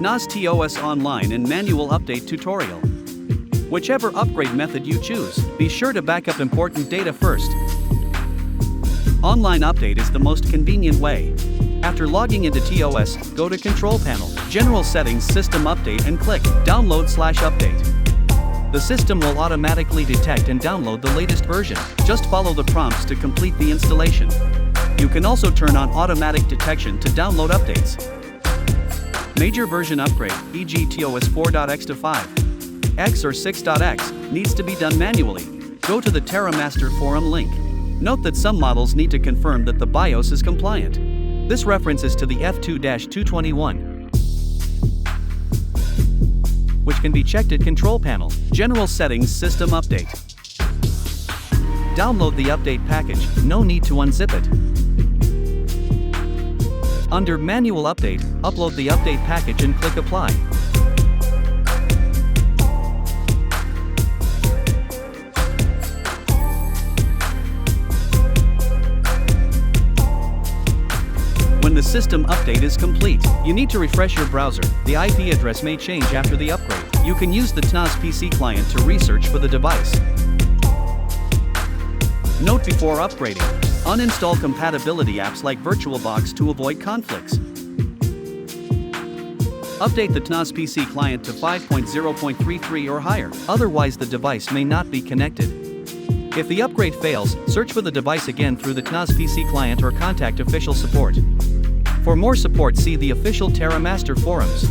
TNOS TOS online and manual update tutorial. Whichever upgrade method you choose, be sure to back up important data first. Online update is the most convenient way. After logging into TOS, go to Control Panel, General Settings, System Update and click Download/Update. The system will automatically detect and download the latest version. Just follow the prompts to complete the installation. You can also turn on automatic detection to download updates. Major version upgrade, e.g. TOS 4.x to 5.x or 6.x, needs to be done manually. Go to the TerraMaster forum link. Note that some models need to confirm that the BIOS is compliant. This reference is to the F2-221, which can be checked at Control Panel, General Settings, System Update. Download the update package, no need to unzip it. Under Manual Update, upload the update package and click Apply. When the system update is complete, you need to refresh your browser. The IP address may change after the upgrade. You can use the TOS PC client to research for the device. Note before upgrading, uninstall compatibility apps like VirtualBox to avoid conflicts. Update the TOS PC client to 5.0.33 or higher, otherwise the device may not be connected. If the upgrade fails, search for the device again through the TOS PC client or contact official support. For more support, see the official TerraMaster forums.